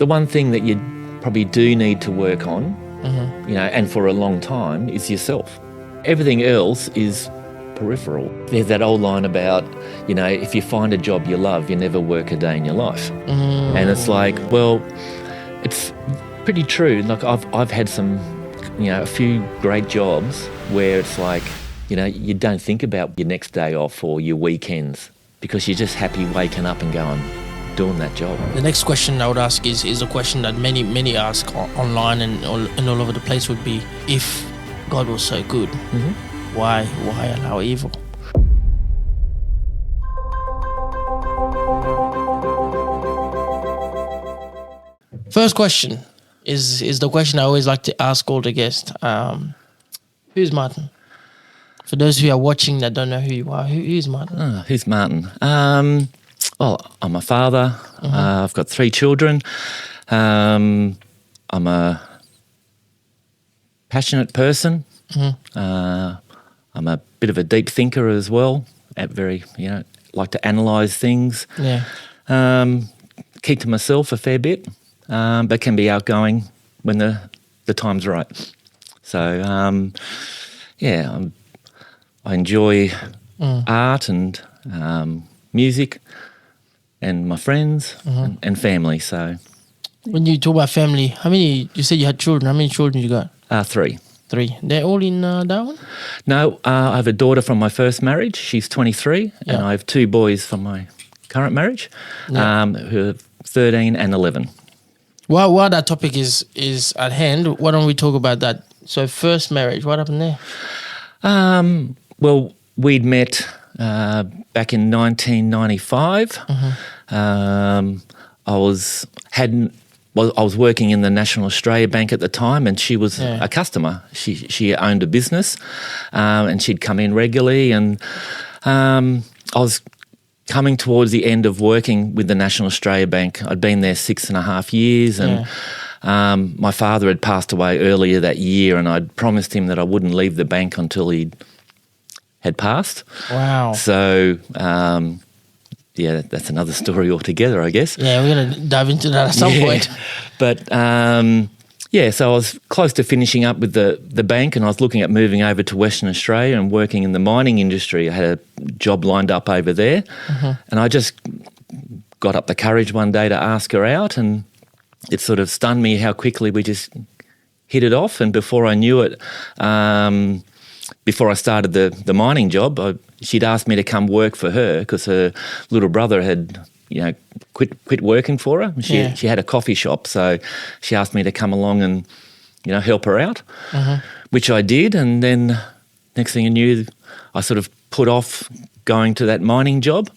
the one thing that you probably do need to work on, and for a long time, is yourself. Everything else is peripheral. There's that old line about, if you find a job you love, you never work a day in your life. And it's like, well, it's pretty true. Like I've had some, a few great jobs where it's like, you don't think about your next day off or your weekends because you're just happy waking up and going, doing that job. The next question I would ask is a question that many ask online and all over the place would be, if God was so good, why allow evil? First question is the question I always like to ask all the guests. Who's Martin? For those who are watching that don't know who you are, who's Martin? Who's Martin? Well, I'm a father. I've got 3 children. I'm a passionate person. I'm a bit of a deep thinker as well. Like to analyse things. Yeah. Keep to myself a fair bit, but can be outgoing when the time's right. So, I enjoy art and music and my friends and family. So, when you talk about family, you said you had children. How many children you got? 3. 3. They're all in Darwin? No, I have a daughter from my first marriage. She's 23, and I have 2 boys from my current marriage, who are 13 and 11. While that topic is at hand, why don't we talk about that? So first marriage, what happened there? Well, we'd met back in 1995. I was working in the National Australia Bank at the time, and she was a customer. She owned a business, and she'd come in regularly. And I was coming towards the end of working with the National Australia Bank. I'd been there 6.5 years, and my father had passed away earlier that year, and I'd promised him that I wouldn't leave the bank until he had passed. Wow. So, that's another story altogether, I guess. Yeah, we're going to dive into that at some point. But, so I was close to finishing up with the bank, and I was looking at moving over to Western Australia and working in the mining industry. I had a job lined up over there, and I just got up the courage one day to ask her out, and it sort of stunned me how quickly we just hit it off. And before I knew it, before I started the mining job, she'd asked me to come work for her because her little brother had quit working for her. She had a coffee shop, so she asked me to come along and help her out, which I did. And then next thing I knew, I sort of put off going to that mining job,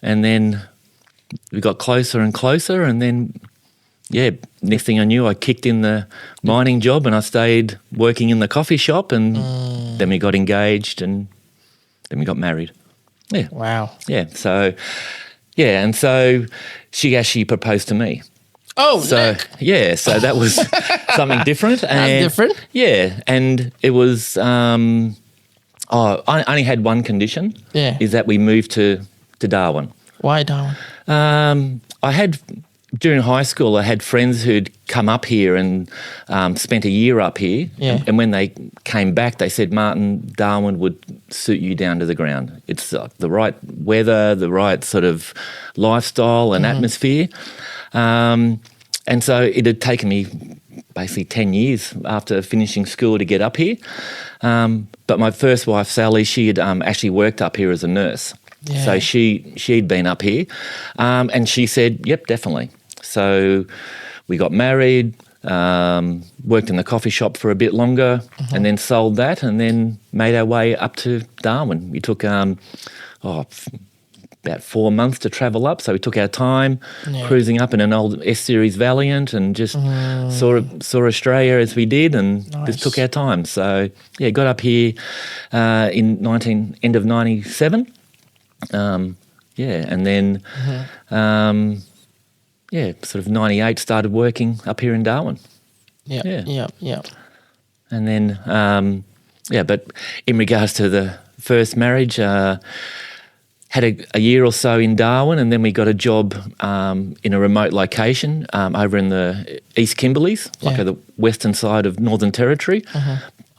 and then we got closer and closer, and then next thing I knew, I kicked in the mining job and I stayed working in the coffee shop, and then we got engaged, and then we got married. Yeah. Wow. Yeah. So, and so she actually proposed to me. Oh, so Nick. So that was something different. And different? Yeah, and it was. I only had one condition. Yeah. Is that we moved to Darwin. Why Darwin? I had. During high school, I had friends who'd come up here and spent a year up here. Yeah. And when they came back, they said, Martin, Darwin would suit you down to the ground. It's the right weather, the right sort of lifestyle and atmosphere. And so it had taken me basically 10 years after finishing school to get up here. But my first wife, Sally, she had actually worked up here as a nurse. Yeah. So she'd been up here, and she said, yep, definitely. So we got married, worked in the coffee shop for a bit longer, and then sold that, and then made our way up to Darwin. We took about 4 months to travel up, so we took our time cruising up in an old S-Series Valiant, and just saw Australia as we did, and just took our time. So got up here in end of 97. And then sort of 98 started working up here in Darwin. Yeah. And then but in regards to the first marriage, had a year or so in Darwin, and then we got a job in a remote location over in the East Kimberleys, like at the western side of Northern Territory,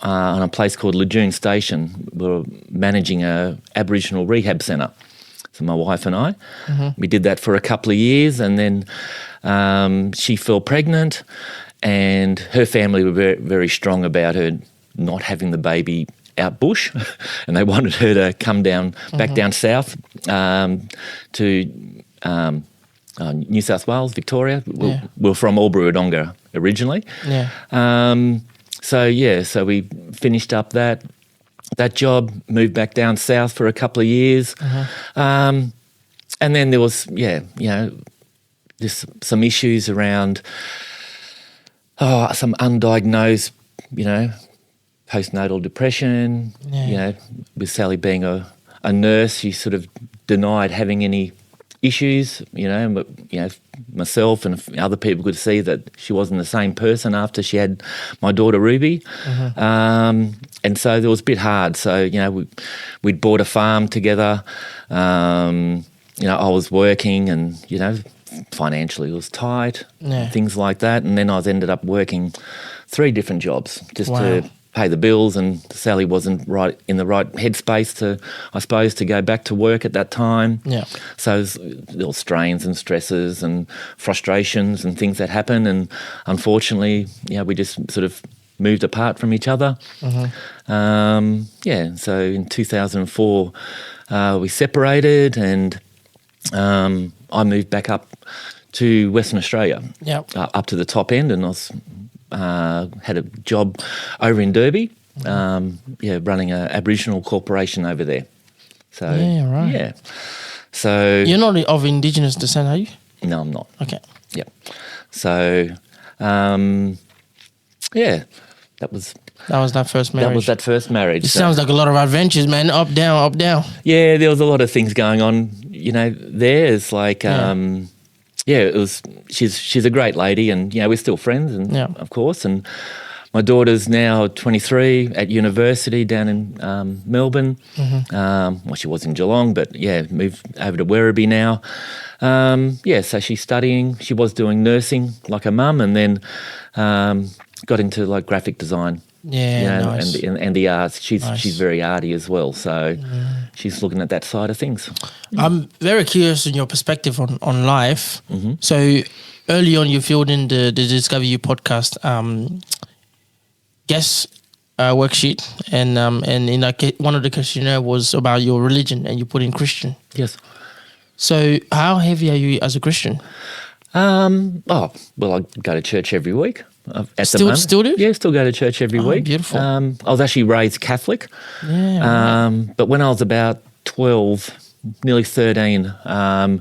on a place called Lejeune Station. We were managing a Aboriginal rehab centre. So my wife and I, we did that for a couple of years, and then she fell pregnant, and her family were very, very strong about her not having the baby out bush, and they wanted her to come down back down south to New South Wales, Victoria. We're from Albury-Wodonga originally. So we finished up that job, moved back down south for a couple of years, and then there was there's some issues around some undiagnosed postnatal depression. With Sally being a nurse, she sort of denied having any issues. But myself and other people could see that she wasn't the same person after she had my daughter Ruby. And so it was a bit hard. So we'd bought a farm together. I was working, and financially it was tight, things like that. And then I ended up working 3 different jobs just to pay the bills, and Sally wasn't right in the right headspace to go back to work at that time. So there was strains and stresses and frustrations and things that happen, and unfortunately, we just sort of moved apart from each other. So in 2004, we separated, and I moved back up to Western Australia, up to the top end, and I was had a job over in Derby, running an Aboriginal corporation over there. So So you're not of Indigenous descent, are you? No, I'm not. Okay. Yeah. So that was that first marriage. That was that first marriage. It sounds like a lot of adventures, man. Up, down, up, down. Yeah, there was a lot of things going on. There is like, it was. She's a great lady, and we're still friends, and of course. And my daughter's now 23 at university down in Melbourne. She was in Geelong, but moved over to Werribee now. So she's studying. She was doing nursing like her mum, and then got into like graphic design. Nice. and the arts. She's very arty as well, so she's looking at that side of things. I'm very curious in your perspective on life. So early on, you filled in the Discover You podcast guest worksheet, and in one of the questionnaire was about your religion, and you put in Christian. Yes. So how heavy are you as a Christian? I go to church every week. Still do? Yeah, still go to church every week. Beautiful. I was actually raised Catholic. But when I was about 12, nearly 13, I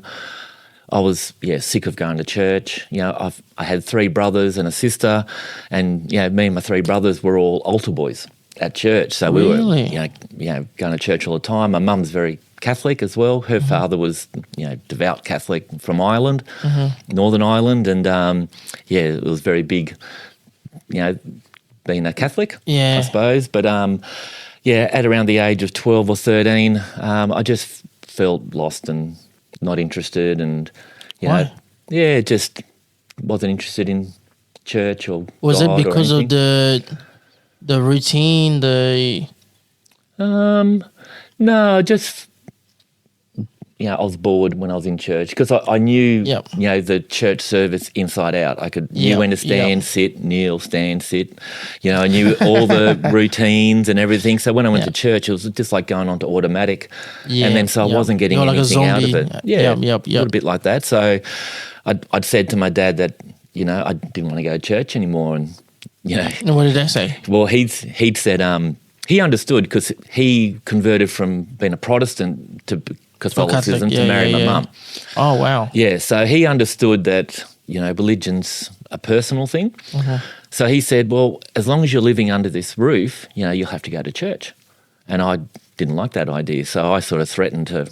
was sick of going to church. I had 3 brothers and a sister, and me and my 3 brothers were all altar boys at church. So we were going to church all the time. My mum's very Catholic as well. Her father was devout Catholic from Ireland, Northern Ireland, and it was very big, being a Catholic, I suppose. But at around the age of 12 or 13, I just felt lost and not interested, and Why? Just wasn't interested in church or was God it because of the routine, no, just I was bored when I was in church, because I knew the church service inside out. I knew when to stand, sit, kneel, stand, sit. I knew all the routines and everything. So when I went to church, it was just like going on to automatic, and then so I wasn't getting anything out of it. A little bit like that. So I'd said to my dad that I didn't want to go to church anymore, and And what did they say? Well, he'd said he understood, because he converted from being a Protestant to Catholicism to marry my mum. Oh, wow. Yeah, so he understood that, religion's a personal thing. So he said, well, as long as you're living under this roof, you'll have to go to church. And I didn't like that idea, so I sort of threatened to,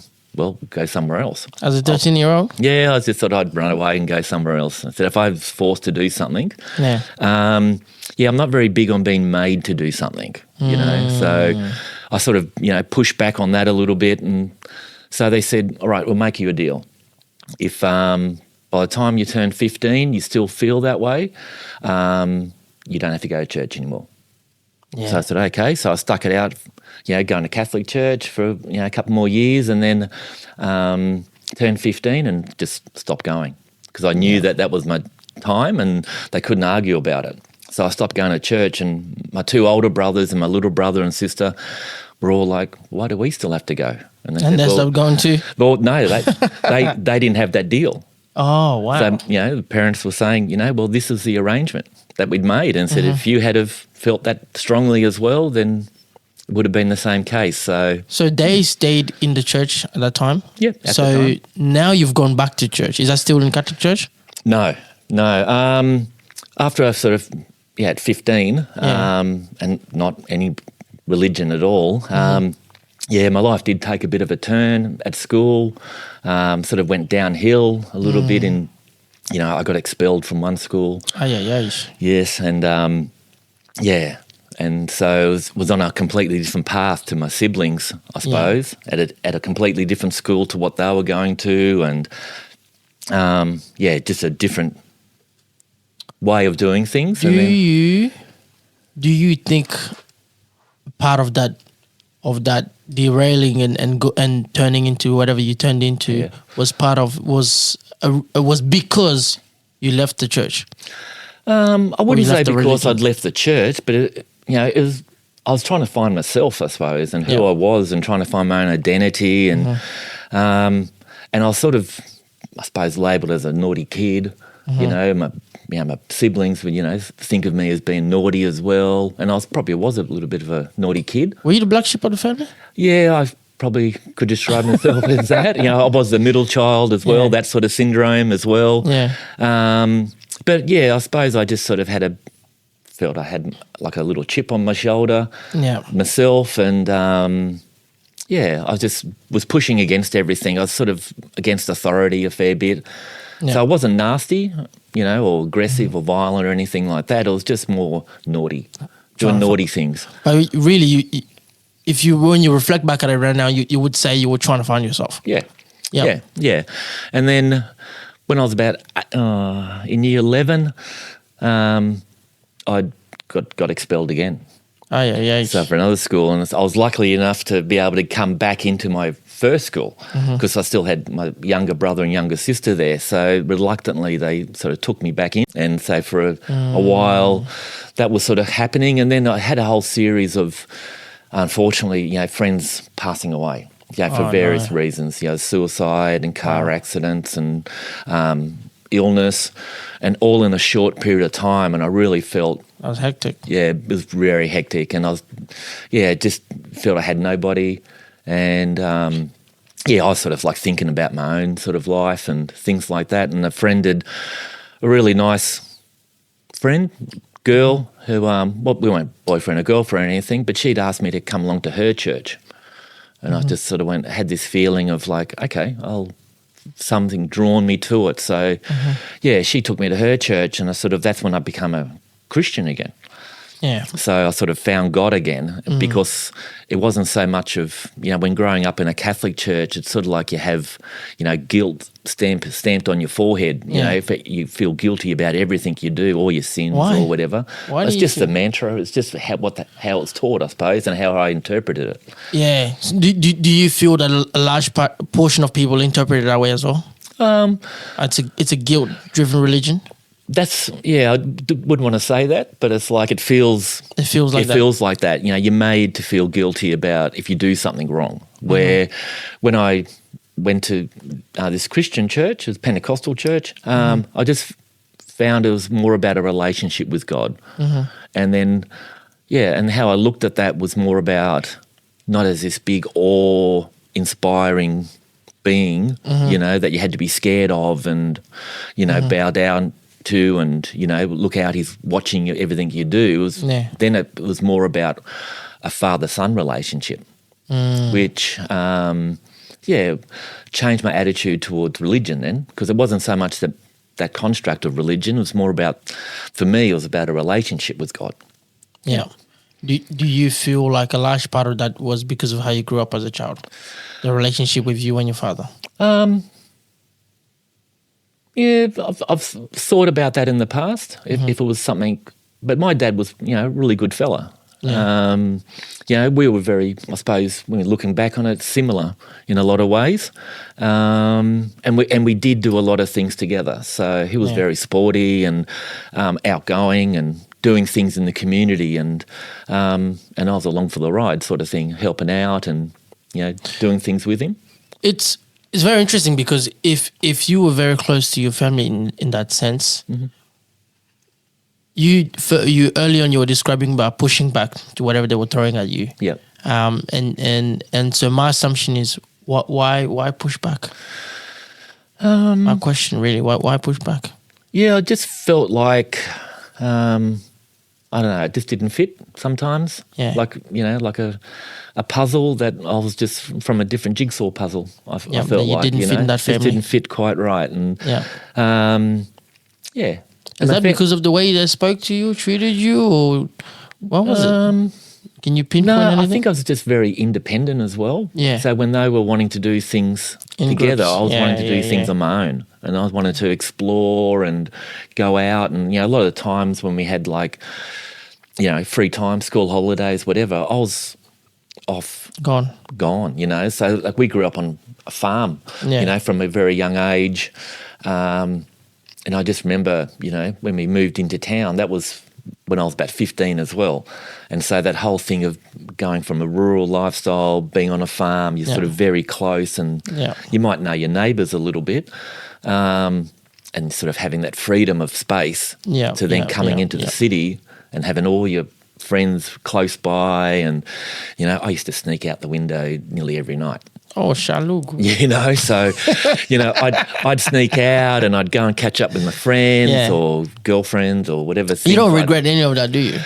go somewhere else. As a 13-year-old? Yeah, I just thought I'd run away and go somewhere else. I said if I was forced to do something, I'm not very big on being made to do something, So I sort of, pushed back on that a little bit, and So they said, all right, we'll make you a deal. If by the time you turn 15, you still feel that way, you don't have to go to church anymore. Yeah. So I said, okay. So I stuck it out, going to Catholic church for, a couple more years, and then turned 15 and just stopped going because I knew that was my time and they couldn't argue about it. So I stopped going to church, and my two older brothers and my little brother and sister were all like, why do we still have to go? And they stopped going too? Well, no, they didn't have that deal. Oh, wow. So, the parents were saying, well, this is the arrangement that we'd made, and said if you had have felt that strongly as well, then it would have been the same case. So they stayed in the church at that time? Yeah. So now you've gone back to church. Is that still in Catholic church? No. After I sort of, at 15, and not any religion at all, my life did take a bit of a turn at school, sort of went downhill a little bit I got expelled from one school. Oh, yeah. Yes, and and so it was on a completely different path to my siblings, I suppose, at a completely different school to what they were going to, and just a different way of doing things. Do you think part of that derailing and turning into whatever you turned into was because you left the church? I wouldn't say because religion? I'd left the church, but I was trying to find myself, I suppose, and who I was, and trying to find my own identity, and I was sort of, I suppose, labelled as a naughty kid. My siblings would, think of me as being naughty as well, and I probably was a little bit of a naughty kid. Were you the black sheep of the family? Yeah, I probably could describe myself as that. I was the middle child as well, that sort of syndrome as well. Yeah. But I suppose I just sort of felt I had like a little chip on my shoulder myself, and I just was pushing against everything. I was sort of against authority a fair bit. Yeah. So I wasn't nasty, or aggressive or violent or anything like that. It was just more naughty, doing naughty things. But really, when you reflect back at it right now, you would say you were trying to find yourself. Yeah. And then when I was about in year 11, I got expelled again. Oh, yeah. So for another school, and I was lucky enough to be able to come back into my first school because I still had my younger brother and younger sister there. So reluctantly, they sort of took me back in, and so for a while, that was sort of happening. And then I had a whole series of, unfortunately, friends passing away, for various reasons, suicide and car accidents and illness, and all in a short period of time. And I really felt that was hectic. Yeah, it was very hectic, and I was, just felt I had nobody, and I was sort of like thinking about my own sort of life and things like that. And a friend had a really nice girl who, we weren't boyfriend or girlfriend or anything, but she'd asked me to come along to her church, and I just sort of had this feeling of like, okay, something drawn me to it. So, she took me to her church, and that's when I became a Christian again. Yeah. So I sort of found God again because it wasn't so much of, when growing up in a Catholic church, it's sort of like you have, guilt stamped on your forehead. If you feel guilty about everything you do, all your sins or whatever. Why it's just the mantra. It's just how it's taught, I suppose, and how I interpreted it. Yeah. So do you feel that a large portion of people interpret it that way as well? It's a guilt-driven religion. That's I wouldn't want to say that, but it's like it feels like that. You're made to feel guilty about if you do something wrong. Where when I went to this Christian church, it was Pentecostal church, I just found it was more about a relationship with God, and then and how I looked at that was more about not as this big awe-inspiring being, that you had to be scared of and bow down to, and look out, he's watching everything you do. Then it was more about a father-son relationship, which changed my attitude towards religion then, because it wasn't so much that construct of religion. It was more about, for me, it was about a relationship with God. Yeah. Do you feel like a large part of that was because of how you grew up as a child? The relationship with you and your father? Yeah, I've thought about that in the past, if it was something. But my dad was, a really good fella. Yeah. We were very, I suppose, when we're looking back on it, similar in a lot of ways. And we did do a lot of things together. So he was Yeah. very sporty and outgoing and doing things in the community, and I was along for the ride, sort of thing, helping out and doing things with him. It's very interesting because if you were very close to your family in that sense, you early on you were describing about pushing back to whatever they were throwing at you. Yeah. And so my assumption is why push back? My question really, why push back? Yeah, I just felt like I don't know, it just didn't fit sometimes. Yeah. Like a puzzle that I was just from a different jigsaw puzzle. I Yeah, felt you like didn't fit in that just family. didn't fit quite right, and Yeah. yeah. Is And I that think- because of the way they spoke to you, treated you, or what was it? Can you pinpoint No, anything? I think I was just very independent as well. Yeah. So when they were wanting to do things In together, groups. I was Yeah, wanting to do yeah, things yeah. on my own, and I was wanting to explore and go out. And a lot of the times when we had free time, school holidays, whatever, I was off, Gone. gone. So like we grew up on a farm, Yeah. from a very young age. And I just remember, when we moved into town, that was when I was about 15 as well. And so that whole thing of going from a rural lifestyle, being on a farm, you're sort of very close, and Yeah. you might know your neighbours a little bit, and sort of having that freedom of space Yeah, to then yeah, coming yeah, into the yeah. city and having all your friends close by. And, I used to sneak out the window nearly every night. Oh, Shalug. So, I'd sneak out and I'd go and catch up with my friends Yeah. or girlfriends or whatever. You don't things regret any of that, do you?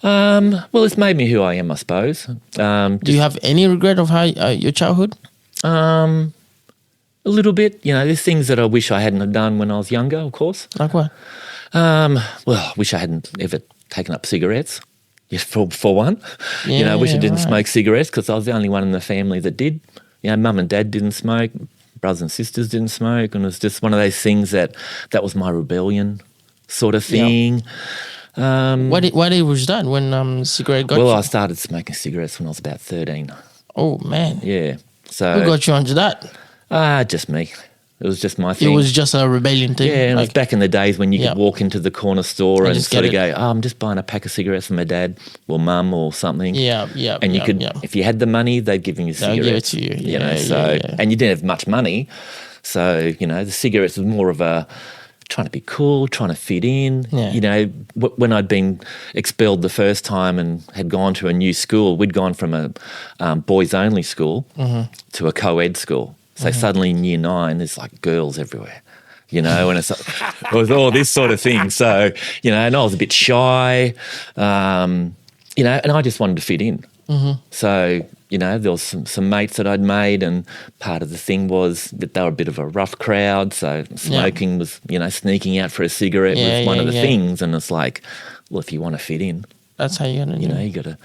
well, it's made me who I am, I suppose. Do you have any regret of how your childhood? A little bit. There's things that I wish I hadn't have done when I was younger, of course. Like what? Well, I wish I hadn't ever taken up cigarettes. Yes, for one. I wish I Yeah, didn't right. smoke cigarettes because I was the only one in the family that did. Mum and dad didn't smoke, brothers and sisters didn't smoke, and it was just one of those things that was my rebellion sort of thing. Why did was that when cigarette got Well, you? I started smoking cigarettes when I was about 13. Oh man, Yeah. who So, got you onto that? just me. It was just my It thing. was just a rebellion thing. Yeah, and it was like, back in the days when you Yeah. could walk into the corner store and just sort of get go, I'm just buying a pack of cigarettes for my dad or mum or something. yeah. And you yeah, could, yeah. if you had the money, they'd give you They'll cigarettes. give it to you. Yeah, yeah. And you didn't have much money. So, the cigarettes was more of a trying to be cool, trying to fit in. Yeah. When I'd been expelled the first time and had gone to a new school, we'd gone from a boys-only school to a co-ed school. So suddenly in year 9, there's like girls everywhere, and it was all this sort of thing. So, and I was a bit shy, and I just wanted to fit in. So, there was some mates that I'd made, and part of the thing was that they were a bit of a rough crowd. So smoking was, sneaking out for a cigarette Yeah, was one yeah, of the yeah. things. And it's like, well, if you want to fit in, That's how you're gonna do it. you got to.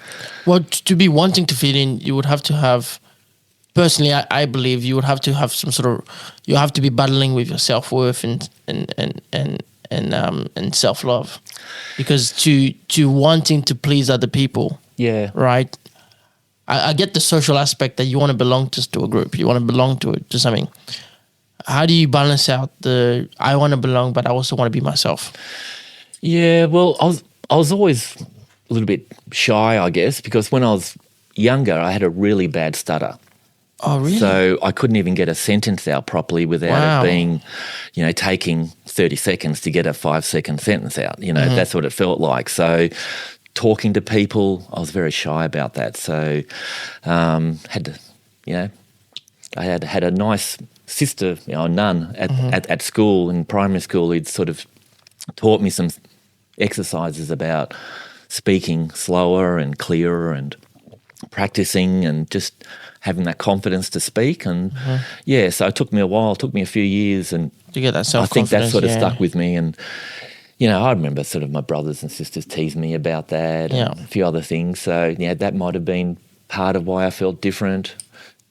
Well, to be wanting to fit in, you would have to have. Personally, I believe you would have to have some sort of. You have to be battling with your self-worth and self love, because to wanting to please other people, Yeah. right? I get the social aspect that you want to belong to a group, you want to belong to something. How do you balance out the I want to belong, but I also want to be myself? Yeah, well, I was always a little bit shy, I guess, because when I was younger, I had a really bad stutter. Oh, really? So I couldn't even get a sentence out properly without Wow. it being, taking 30 seconds to get a 5-second sentence out. That's what it felt like. So talking to people, I was very shy about that. So had to, I had a nice sister, a nun at school, in primary school, who'd sort of taught me some exercises about speaking slower and clearer and practicing and just having that confidence to speak. And so it took me a while, it took me a few years, and To get that I self think that confidence. sort of stuck with me. And I remember sort of my brothers and sisters teased me about that Yeah. and a few other things. So, that might have been part of why I felt different,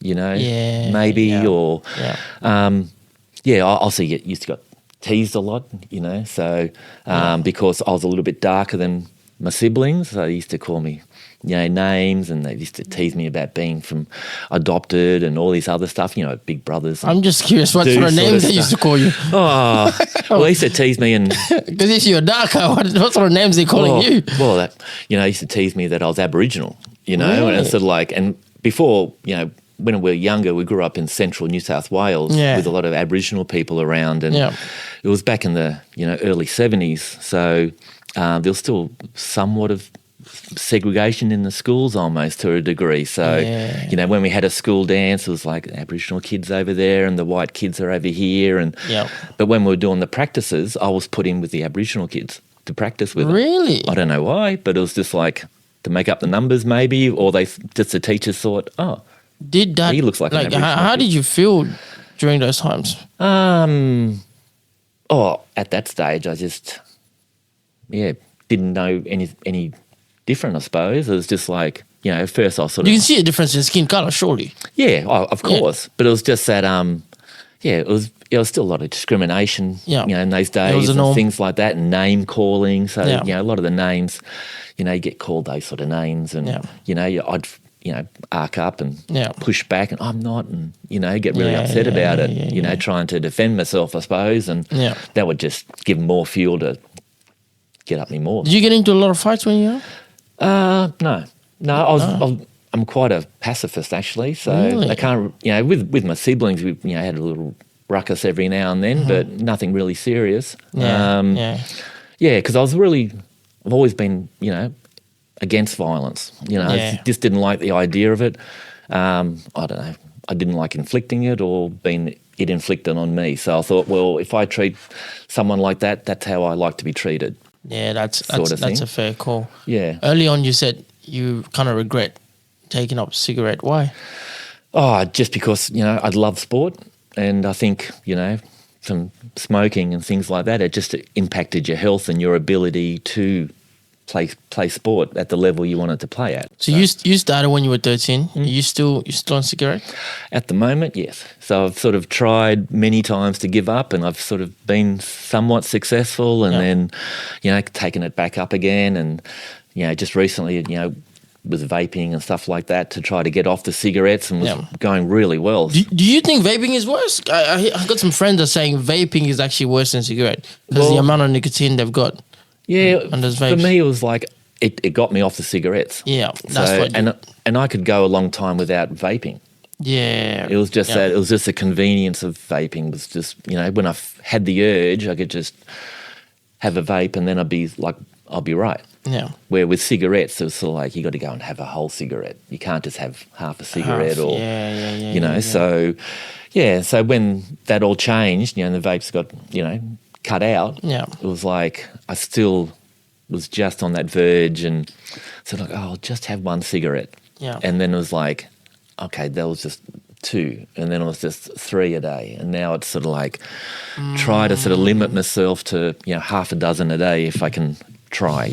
Yeah, maybe. yeah, Or, yeah. I also used to got teased a lot, so because I was a little bit darker than my siblings, so they used to call me, names, and they used to tease me about being from adopted and all this other stuff, big brothers. I'm just curious, what do sort of sort names of they used to call you? Oh, well, they used to tease me and Because if you're darker, what sort of names they calling you? Well, they used to tease me that I was Aboriginal, and Really? it's sort of like, and before, when we were younger, we grew up in central New South Wales Yeah. with a lot of Aboriginal people around, and Yeah. it was back in the early 70s, so there was still somewhat of segregation in the schools almost to a degree. So, Yeah. when we had a school dance, it was like Aboriginal kids over there and the white kids are over here. And Yeah. But when we were doing the practices, I was put in with the Aboriginal kids to practice with them. Really? I don't know why, but it was just like to make up the numbers maybe, or just the teachers thought, oh, Did that? He looks like an Aboriginal how kid. did you feel during those times? At that stage, I just, didn't know any different, I suppose. It was just like, at first I was sort You of, can see a difference in skin color, surely. of course. But it was just that, it was still a lot of discrimination, Yeah. in those It was days a and norm. things like that, and name calling. So, Yeah. a lot of the names, you get called those sort of names, and, I'd, arc up and Yeah. push back, and I'm not, and, get really Yeah, upset about it, yeah. trying to defend myself, I suppose. And Yeah. that would just give more fuel to get up me more. Did you get into a lot of fights when you were young? No. I'm quite a pacifist actually. So Really? I can't, with my siblings, we had a little ruckus every now and then, but nothing really serious. Yeah. Because I've always been, against violence. I Yeah. just didn't like the idea of it. I don't know. I didn't like inflicting it or being it inflicted on me. So I thought, well, if I treat someone like that, that's how I like to be treated. Yeah, that's Sort of that's thing. a fair call. Yeah. Early on, you said you kind of regret taking up a cigarette. Why? Oh, just because, I love sport, and I think, from smoking and things like that, it just impacted your health and your ability to play sport at the level you wanted to play at. So you started when you were 13. You still on cigarette? At the moment, yes. So I've sort of tried many times to give up, and I've sort of been somewhat successful, and then, taken it back up again, and, just recently, was vaping and stuff like that to try to get off the cigarettes, and was going really well. Do you think vaping is worse? I got some friends that are saying vaping is actually worse than cigarette because the Well- amount of nicotine they've got. Yeah, And those for vapes. me, it was like it got me off the cigarettes. Yeah, that's So, what. and I could go a long time without vaping. Yeah, It was just that it was just the convenience of vaping was just when I had the urge, I could just have a vape, and then I'll be right. Yeah, Where with cigarettes, it was sort of like you got to go and have a whole cigarette. You can't just have half a cigarette, or yeah. So So when that all changed, and the vapes got cut out, Yeah. it was like I still was just on that verge, and so like, oh, I'll just have one cigarette. Yeah. And then it was like, okay, that was just 2, and then it was just 3 a day, and now it's sort of like try to sort of limit myself to half a dozen a day if I can try.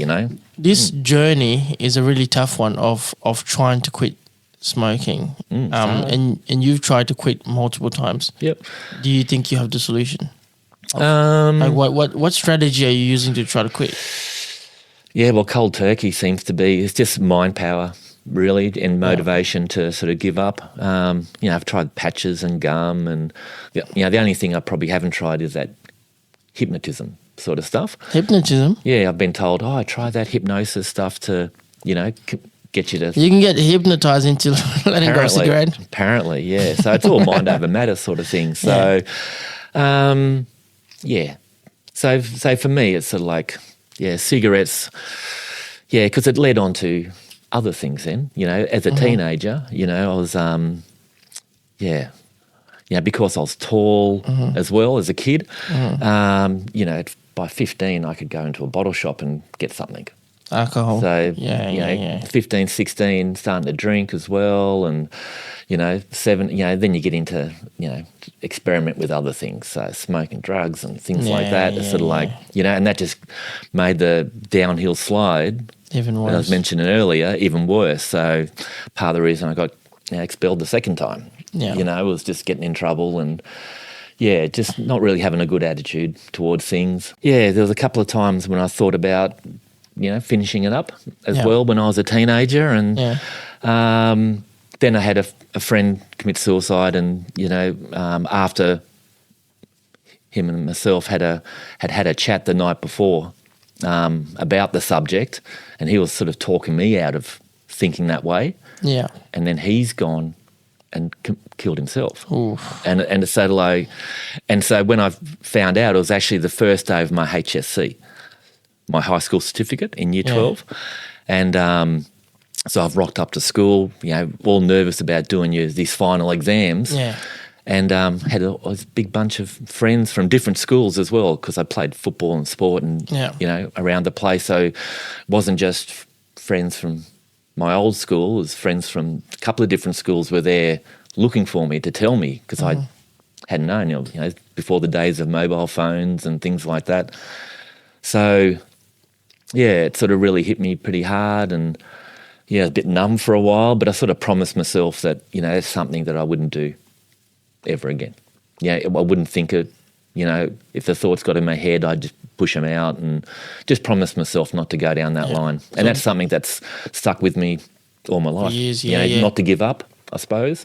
This journey is a really tough one of trying to quit smoking. And you've tried to quit multiple times. Yep. Do you think you have the solution? Um, Like what strategy are you using to try to quit? Yeah, well, cold turkey seems to be, it's just mind power, really, and motivation to sort of give up. I've tried patches and gum, and, the only thing I probably haven't tried is that hypnotism sort of stuff. Hypnotism. Yeah, I've been told, try that hypnosis stuff to, get you to... You can get hypnotized into letting go of a cigarette. Apparently, yeah. So it's all mind over matter sort of thing. So, So for me, it's sort of like, cigarettes, because it led on to other things then, as a teenager, I was, because I was tall as well as a kid, by 15, I could go into a bottle shop and get something. Alcohol. So, Yeah. 15, 16, starting to drink as well. And, 7, then you get into, experiment with other things. So smoking drugs and things like that. It's sort of like, and that just made the downhill slide, Even that I was worse. mentioning earlier, even worse. So part of the reason I got expelled the second time, was just getting in trouble and, just not really having a good attitude towards things. Yeah, there was a couple of times when I thought about, finishing it up as well when I was a teenager. And then I had a friend commit suicide, and, after him and myself had a chat the night before about the subject, and he was sort of talking me out of thinking that way. Yeah. And then he's gone and killed himself. Oof. And so when I found out, it was actually the first day of my HSC, my high school certificate in year 12. And so I've rocked up to school, all nervous about doing these final exams. Yeah. And had a big bunch of friends from different schools as well, because I played football and sport and, around the place. So it wasn't just friends from my old school, it was friends from a couple of different schools were there looking for me to tell me, because I hadn't known, before the days of mobile phones and things like that. So, it sort of really hit me pretty hard, and, I was a bit numb for a while, but I sort of promised myself that, it's something that I wouldn't do ever again. I wouldn't think it, if the thoughts got in my head, I'd just push them out, and just promise myself not to go down that line. And that's something that's stuck with me all my life. Years, not to give up, I suppose.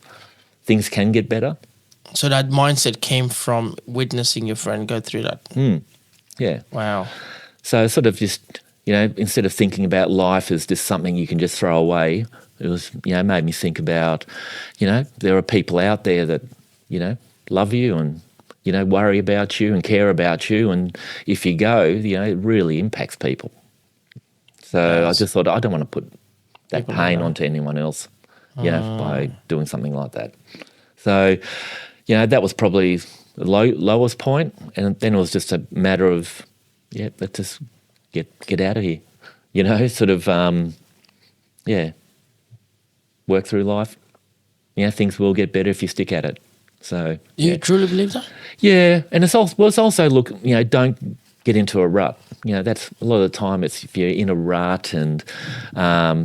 Things can get better. So that mindset came from witnessing your friend go through that. Yeah. Wow. So sort of just, instead of thinking about life as just something you can just throw away, it was, made me think about, there are people out there that, love you and, worry about you and care about you. And if you go, it really impacts people. So I just thought, I don't want to put that pain onto anyone else, by doing something like that. So, that was probably the lowest point. And then it was just a matter of, let's just get out of here, sort of, work through life. Things will get better if you stick at it. So You truly believe that? Yeah, and it's also look, don't get into a rut. That's a lot of the time. It's if you're in a rut and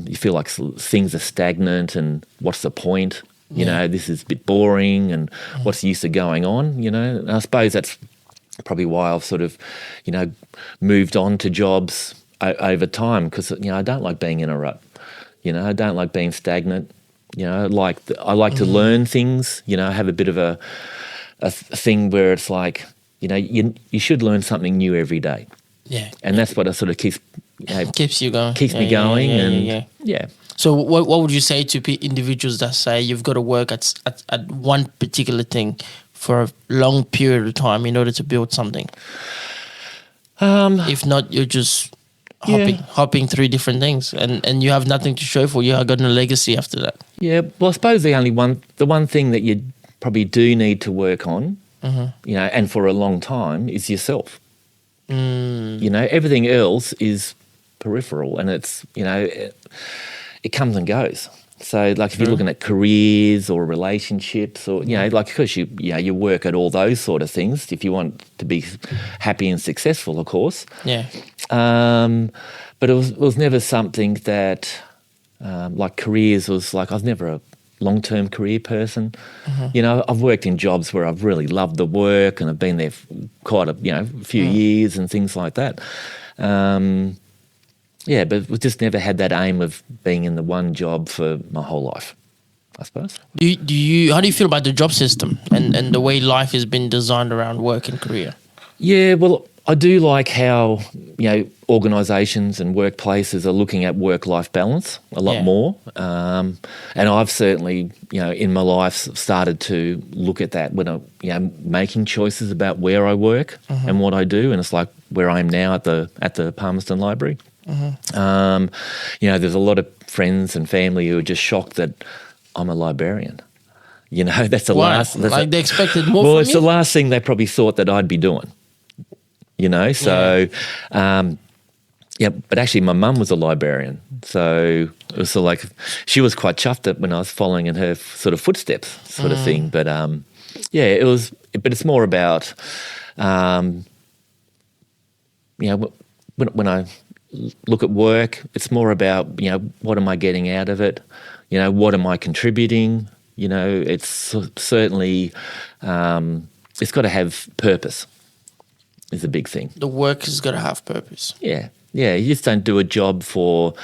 you feel like things are stagnant, and what's the point? This is a bit boring, and what's the use of going on? And I suppose that's probably why I've sort of, moved on to jobs over time, because I don't like being in a rut. I don't like being stagnant. I like to learn things. I have a bit of a thing where it's like, you should learn something new every day. Yeah. And that's what I sort of keeps you going. Keeps me going. So what would you say to individuals that say you've got to work at one particular thing for a long period of time in order to build something? If not, you're just hopping through different things, and you have nothing to show for. You have got no legacy after that. Yeah, well, I suppose the one thing that you probably do need to work on, and for a long time, is yourself. Everything else is peripheral, and it's it comes and goes. So, like, if you're looking at careers or relationships, or like, of course, you work at all those sort of things if you want to be happy and successful, of course. Yeah. But it was never something that, like, careers was like, I was never a long-term career person. I've worked in jobs where I've really loved the work, and I've been there for quite a few years and things like that. But we just never had that aim of being in the one job for my whole life, I suppose. How do you feel about the job system and the way life has been designed around work and career? Yeah, well, I do like how, organisations and workplaces are looking at work-life balance a lot more. And I've certainly, in my life started to look at that when I'm, making choices about where I work and what I do. And it's like where I am now at the Palmerston Library. There's a lot of friends and family who are just shocked that I'm a librarian. That's the last. They expected more. Well, from it's you? the last thing they probably thought that I'd be doing. So, Yeah, but actually my mum was a librarian. So it was sort of like, she was quite chuffed that when I was following in her sort of footsteps sort of thing. But but it's more about, when I look at work, it's more about, what am I getting out of it? What am I contributing? It's certainly, it's got to have purpose is a big thing. The work has got to have purpose. Yeah. Yeah, you just don't do a job for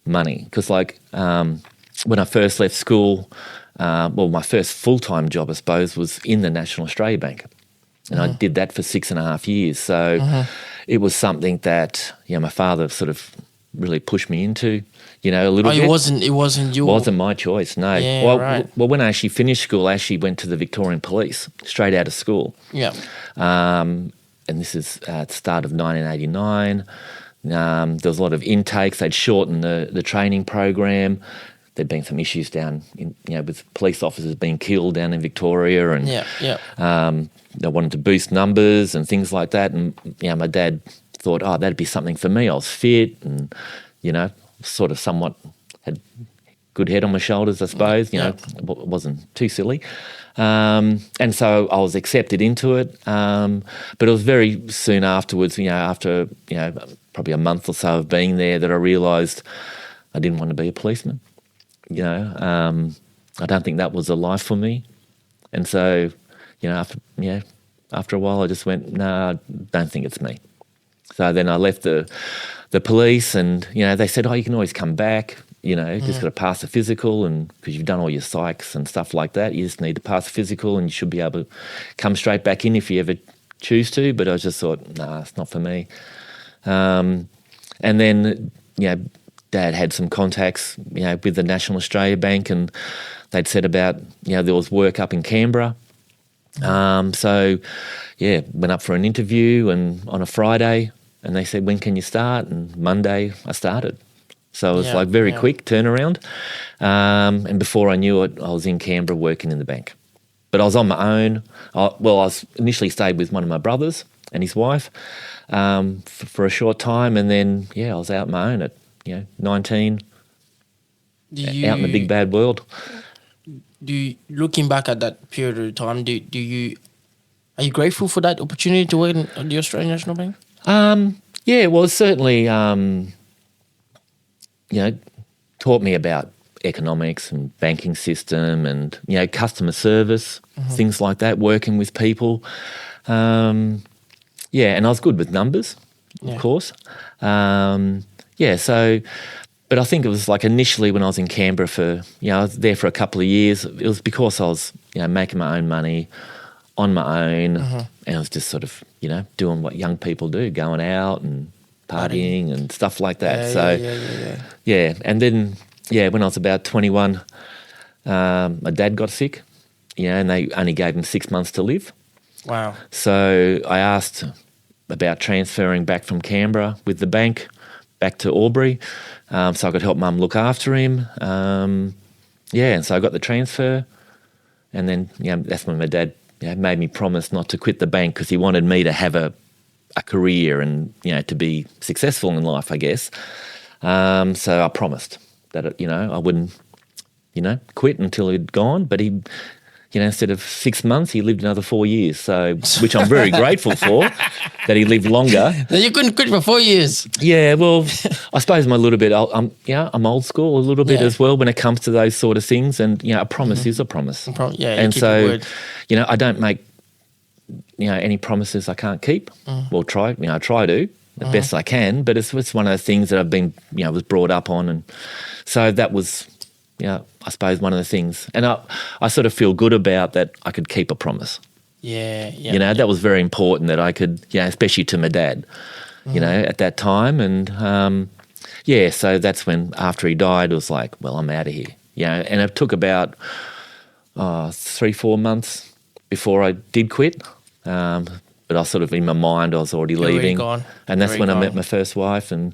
money. Because when I first left school, my first full-time job, I suppose, was in the National Australia Bank. And I did that for 6.5 years. So it was something that, my father sort of really pushed me into, a little bit. It wasn't your... Wasn't my choice, no. Yeah, right. Well, when I actually finished school, I actually went to the Victorian Police straight out of school. Yeah. And this is at the start of 1989. There was a lot of intakes. They'd shortened the training program. There'd been some issues down in, with police officers being killed down in Victoria, and they wanted to boost numbers and things like that. And my dad thought, that'd be something for me. I was fit, and sort of somewhat had good head on my shoulders, I suppose. It wasn't too silly. And so I was accepted into it. But it was very soon afterwards, after probably a month or so of being there, that I realised I didn't want to be a policeman. I don't think that was a life for me. And so, after a while, I just went, no, I don't think it's me. So then I left the police, and they said, you can always come back. Just got to pass the physical, and because you've done all your psychs and stuff like that, you just need to pass the physical, and you should be able to come straight back in if you ever choose to. But I just thought, nah, it's not for me. And then, Dad had some contacts, with the National Australia Bank, and they'd said about, there was work up in Canberra. So, went up for an interview, and on a Friday, and they said, when can you start? And Monday I started. So it was very quick turnaround. And before I knew it, I was in Canberra working in the bank. But I was on my own. I was initially stayed with one of my brothers and his wife for a short time. And then, I was out on my own at, 19, out in the big bad world. Looking back at that period of time, are you grateful for that opportunity to work in the Australian National Bank? Well, certainly... taught me about economics and banking system and, customer service, things like that, working with people. And I was good with numbers, of course. But I think it was like initially when I was in Canberra I was there for a couple of years. It was because I was, making my own money on my own, and I was just sort of, doing what young people do, going out and partying and stuff like that. And then when I was about 21, my dad got sick, and they only gave him 6 months to live. Wow. So I asked about transferring back from Canberra with the bank back to Albury, so I could help Mum look after him. And so I got the transfer, and then that's when my dad made me promise not to quit the bank, because he wanted me to have a career and, to be successful in life, I guess. So I promised that, I wouldn't, quit until he'd gone. But he, instead of 6 months, he lived another 4 years. So, which I'm very grateful for, that he lived longer. You couldn't quit for 4 years. Yeah, well, I suppose I'm a little bit, I'm old school a little bit as well when it comes to those sort of things. And, a promise is a promise. And keep your word. I don't make, any promises I can't keep. Well, I try to the best I can, but it's one of the things that I've been, was brought up on. And so that was, I suppose one of the things. And I sort of feel good about that I could keep a promise. That was very important, that I could, especially to my dad, at that time. And, so that's when, after he died, it was like, well, I'm out of here. And it took about 3-4 months before I did quit. But I was sort of, in my mind, I was already leaving. And that's when I met my first wife, and,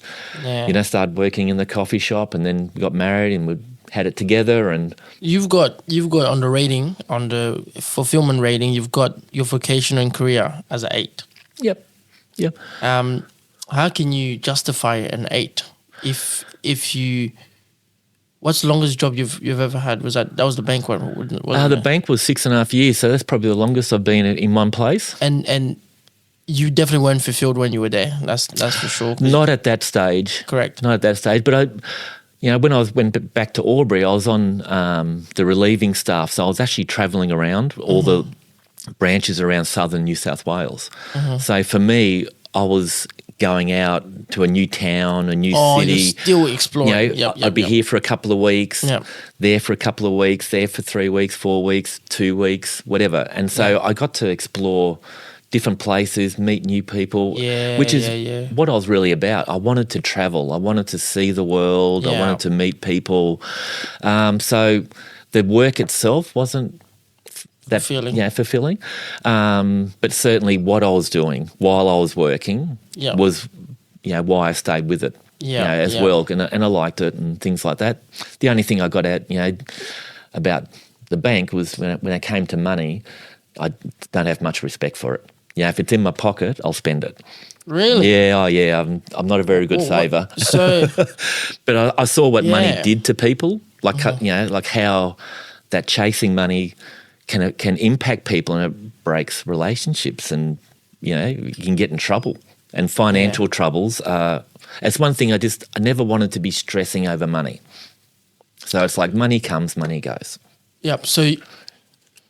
started working in the coffee shop, and then got married, and we had it together. And you've got on the rating, on the fulfillment rating, you've got your vocation and career as an 8. Yep. how can you justify an 8 if you? What's the longest job you've ever had? That was the bank one, wasn't The it? bank was 6.5 years, so that's probably the longest I've been in one place. And you definitely weren't fulfilled when you were there. That's for sure. Not at that stage. Correct. Not at that stage. But when I went back to Albury, I was on the relieving staff, so I was actually travelling around all the branches around southern New South Wales. So for me, I was going out to a new town, a new city. You're still exploring. I'd be here for a couple of weeks, Yep. there for a couple of weeks, there for 3 weeks, 4 weeks, 2 weeks, whatever. And so I got to explore different places, meet new people, which is what I was really about. I wanted to travel. I wanted to see the world. I wanted to meet people. So the work itself wasn't that fulfilling. But certainly what I was doing while I was working was why I stayed with it as well. And I liked it and things like that. The only thing I got out about the bank was when it came to money, I don't have much respect for it. If it's in my pocket, I'll spend it. Really? Yeah. I'm not a very good saver. So, but I saw what money did to people, like like how that chasing money can impact people, and it breaks relationships, and you can get in trouble. And financial troubles it's one thing I never wanted to be stressing over money. So it's like money comes, money goes. Yep. So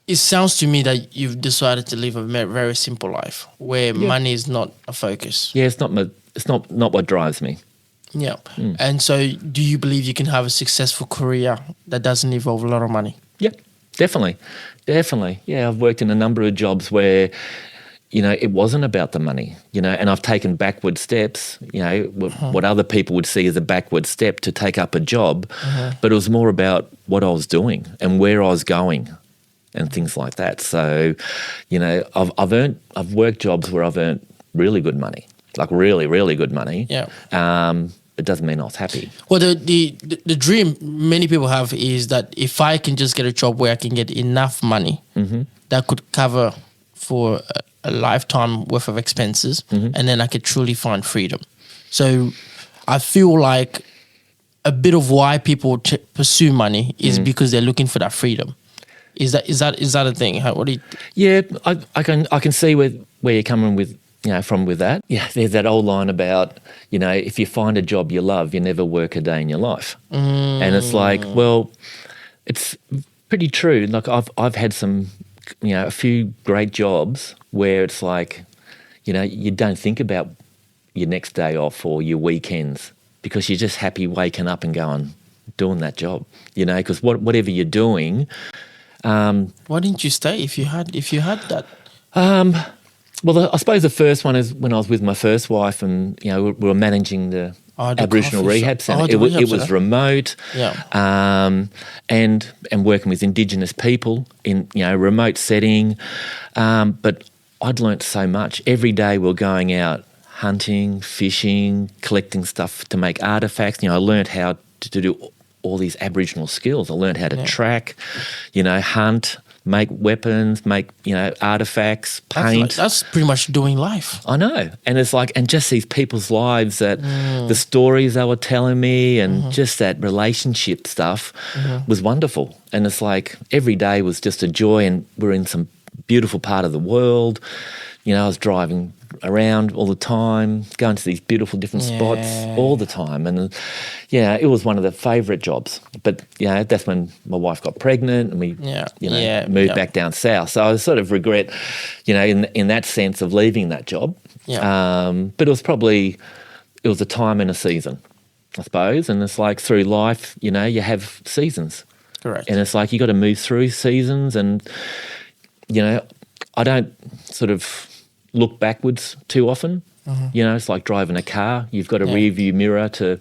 it sounds to me that you've decided to live a very simple life where money is not a focus. Yeah, it's not what drives me. Yeah. And so do you believe you can have a successful career that doesn't involve a lot of money? Yeah, definitely. Yeah, I've worked in a number of jobs where, it wasn't about the money, and I've taken backward steps, what other people would see as a backward step to take up a job, but it was more about what I was doing and where I was going and things like that. So, I've worked jobs where I've earned really good money, like really, really good money. Yeah. It doesn't mean I was happy. Well, the dream many people have is that if I can just get a job where I can get enough money that could cover for a lifetime worth of expenses, and then I could truly find freedom. So I feel like a bit of why people pursue money is because they're looking for that freedom. Is that a thing? What do you? Yeah, I can see where you're coming with. From with that. Yeah, there's that old line about, if you find a job you love, you never work a day in your life. And it's like, well, it's pretty true. Like I've had some, a few great jobs where it's like, you don't think about your next day off or your weekends because you're just happy waking up and going, doing that job, because whatever you're doing. Why didn't you stay if you had that? Well, I suppose the first one is when I was with my first wife, and we were managing the Aboriginal rehab centre. It was remote, and working with Indigenous people in a remote setting. But I'd learnt so much. Every day we were going out hunting, fishing, collecting stuff to make artefacts. I learnt how to do all these Aboriginal skills. I learnt how to track, hunt, make weapons, make, artifacts, paint. That's pretty much doing life. I know. And it's like, and just these people's lives, that the stories they were telling me, and just that relationship stuff was wonderful. And it's like every day was just a joy, and we're in some beautiful part of the world. I was driving around all the time, going to these beautiful different spots all the time. And it was one of the favourite jobs. But that's when my wife got pregnant and we moved back down south. So I sort of regret, in that sense of leaving that job. But it was a time and a season, I suppose. And it's like through life, you have seasons. Correct. And it's like you got to move through seasons, and I don't sort of look backwards too often. It's like driving a car. You've got a rear view mirror to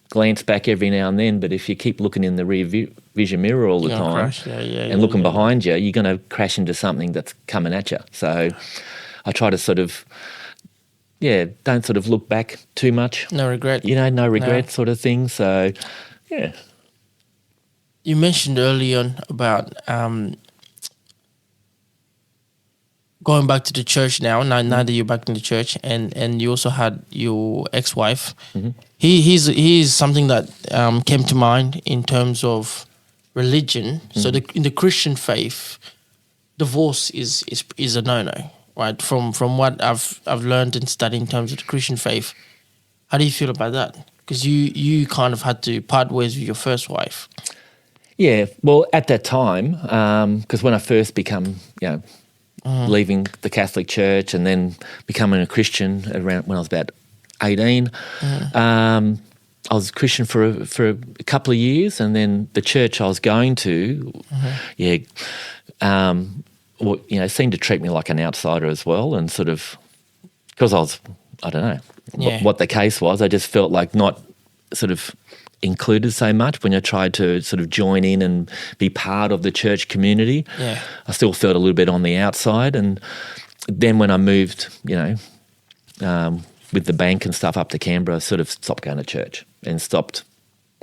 glance back every now and then, but if you keep looking in the rear vision mirror all the time and looking behind you, you're going to crash into something that's coming at you. So I try to sort of, don't sort of look back too much. No regret. No regret sort of thing. So, yeah. You mentioned early on about going back to the church now that you're back in the church, and you also had your ex-wife. He's something that came to mind in terms of religion. So in the Christian faith, divorce is a no-no, right? From what I've learned and studied in terms of the Christian faith. How do you feel about that? Because you kind of had to part ways with your first wife. Yeah, well, at that time, because when I first become, leaving the Catholic Church and then becoming a Christian around when I was about 18, I was a Christian for a couple of years, and then the church I was going to, seemed to treat me like an outsider as well, and sort of because I don't know what the case was. I just felt like not sort of included so much when I tried to sort of join in and be part of the church community. Yeah. I still felt a little bit on the outside. And then when I moved, with the bank and stuff up to Canberra, I sort of stopped going to church and stopped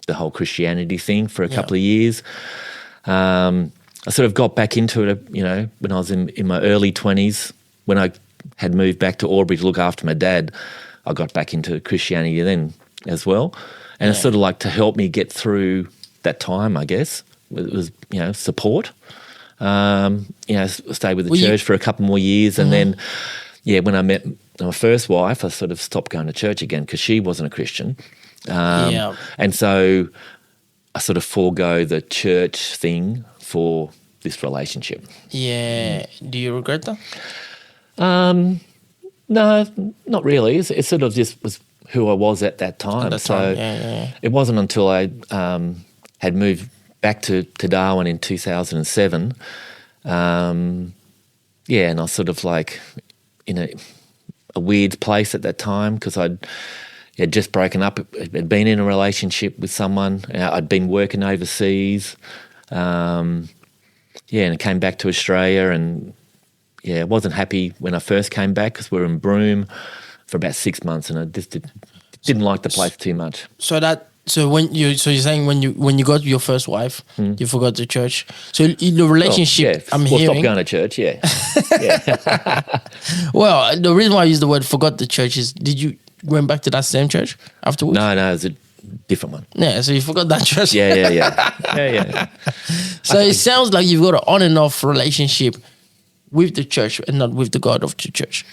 the whole Christianity thing for a couple of years. I sort of got back into it, when I was in my early 20s, when I had moved back to Albury to look after my dad. I got back into Christianity then as well. And it's sort of like to help me get through that time, I guess. It was, support. Stay with the church for a couple more years. And then, when I met my first wife, I sort of stopped going to church again because she wasn't a Christian. And so I sort of forego the church thing for this relationship. Yeah. Do you regret that? No, not really. It sort of just was who I was at that time. It wasn't until I had moved back to Darwin in 2007, and I was sort of like in a weird place at that time because I'd just broken up, had been in a relationship with someone, I'd been working overseas, and I came back to Australia and I wasn't happy when I first came back because we were in Broome for about 6 months, and I just didn't like the place too much. So you're saying when you got your first wife, you forgot the church. So in the relationship, stop going to church. Yeah. Well, the reason why I use the word forgot the church is, did you went back to that same church afterwards? No, it was a different one. Yeah, so you forgot that church. Yeah. So it sounds like you've got an on and off relationship with the church and not with the God of the church.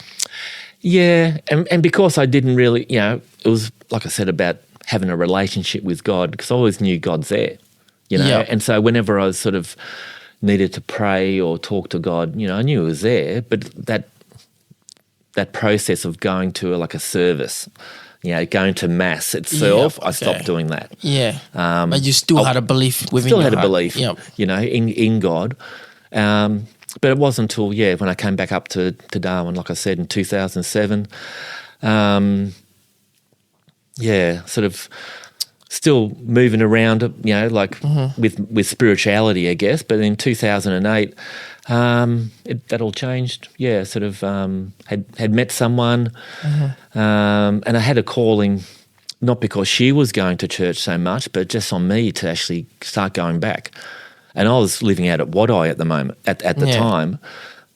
Yeah, and because I didn't really, it was, like I said, about having a relationship with God, because I always knew God's there, and so whenever I sort of needed to pray or talk to God, I knew He was there, but that process of going to a service, going to mass itself, I stopped doing that. Yeah, but you still had a belief within your heart. Still had a belief, in God. But it wasn't until, when I came back up to Darwin, like I said, in 2007, sort of still moving around, with spirituality, I guess. But in 2008, that all changed. Yeah, sort of had met someone, and I had a calling, not because she was going to church so much, but just on me to actually start going back. And I was living out at Wadeye at the moment, at the time,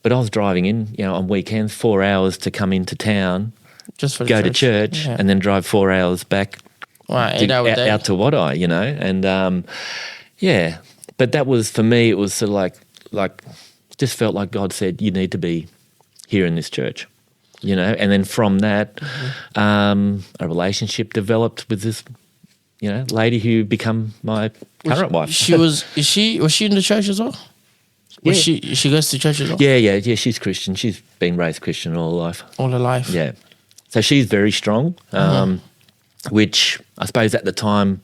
but I was driving in, on weekends, 4 hours to come into town, just for go to church, and then drive 4 hours back, out to Wadeye, and But that was, for me, it was sort of like just felt like God said, you need to be here in this church, And then from that, a relationship developed with this, lady who become my current wife. Was she in the church as well? Yeah. She goes to church as well? Yeah, she's Christian. She's been raised Christian all her life. All her life. Yeah. So she's very strong, which I suppose at the time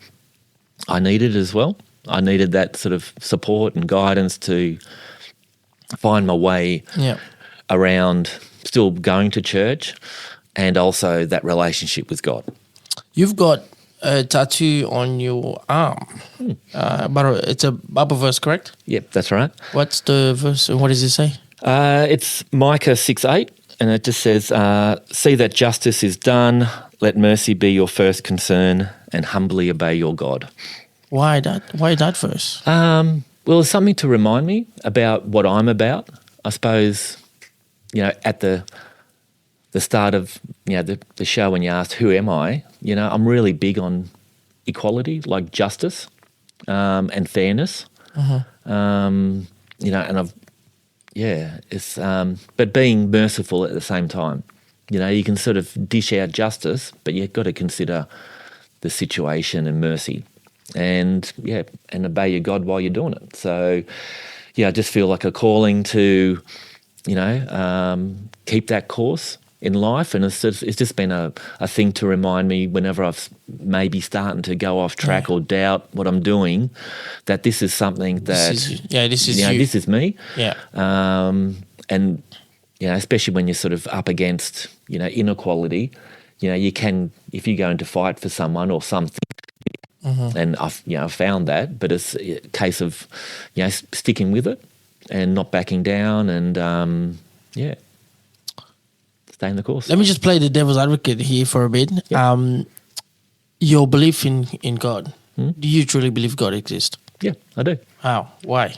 I needed as well. I needed that sort of support and guidance to find my way around still going to church and also that relationship with God. You've got a tattoo on your arm, but it's a Bible verse, correct? Yep, that's right. What's the verse and what does it say? It's Micah 6:8, and it just says, see that justice is done, let mercy be your first concern, and humbly obey your God. Why that? Why that verse? Well, it's something to remind me about what I'm about. I suppose, at the start of the show when you asked who am I, I'm really big on equality, like justice and fairness. And but being merciful at the same time. You can sort of dish out justice, but you've got to consider the situation and mercy, and obey your God while you're doing it. So, I just feel like a calling to, keep that course in life, and it's just been a thing to remind me whenever I've maybe starting to go off track or doubt what I'm doing, that this is something that this is you. This is me. Yeah. And especially when you're sort of up against inequality, you can, if you go into fight for someone or something. And I've found that, but it's a case of sticking with it and not backing down, and staying the course. Let me just play the devil's advocate here for a bit. Yep. Your belief in God. Do you truly believe God exists? Yeah, I do. How? Why?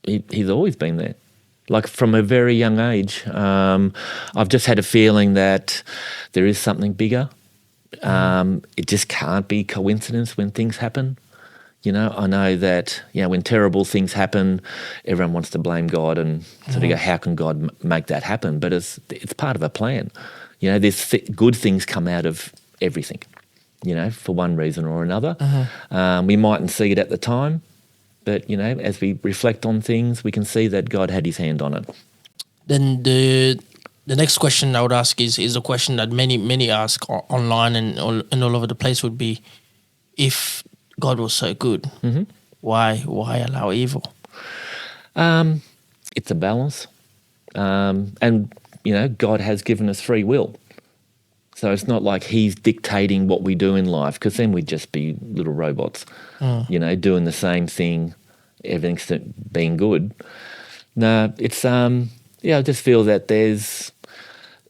He's always been there. Like from a very young age, I've just had a feeling that there is something bigger. It just can't be coincidence when things happen. I know that when terrible things happen, everyone wants to blame God and sort of go, how can God make that happen? But it's part of a plan. There's good things come out of everything, for one reason or another. We mightn't see it at the time, but, as we reflect on things, we can see that God had his hand on it. Then the next question I would ask is a question that many ask online and all over the place would be, if God was so good, why allow evil? It's a balance. And, God has given us free will. So it's not like he's dictating what we do in life, because then we'd just be little robots, doing the same thing, everything's being good. No, it's, I just feel that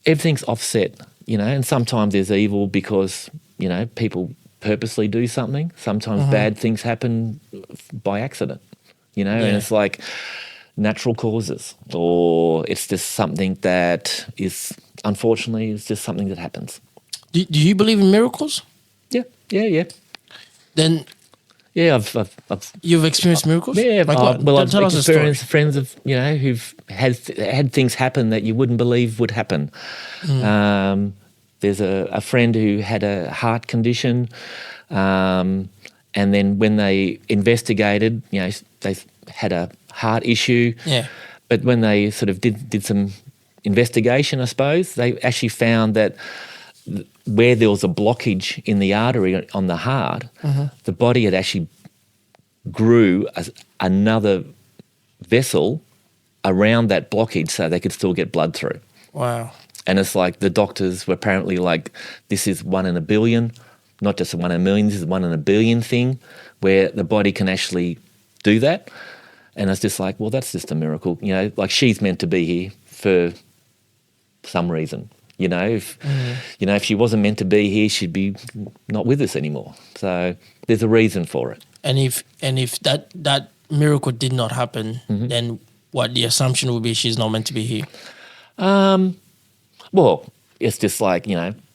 everything's offset, and sometimes there's evil because, people purposely do something. Sometimes bad things happen by accident, and it's like natural causes, or it's just something that is, unfortunately, it's just something that happens. Do you believe in miracles? Yeah. Then you've experienced miracles? Yeah, Like what? well, I've Tell us a story. experienced friends of who've had things happen that you wouldn't believe would happen. There's a friend who had a heart condition, and then when they investigated, they had a heart issue. Yeah. But when they sort of did some investigation, I suppose, they actually found that where there was a blockage in the artery on the heart, the body had actually grew another vessel around that blockage so they could still get blood through. Wow. And it's like the doctors were apparently like, this is 1 in a billion, not just a 1 in a million, this is 1 in a billion thing where the body can actually do that. And it's just like, well, that's just a miracle. Like she's meant to be here for some reason. If she wasn't meant to be here, she'd be not with us anymore. So there's a reason for it. And if that miracle did not happen, then what the assumption would be, she's not meant to be here. Well, it's just like,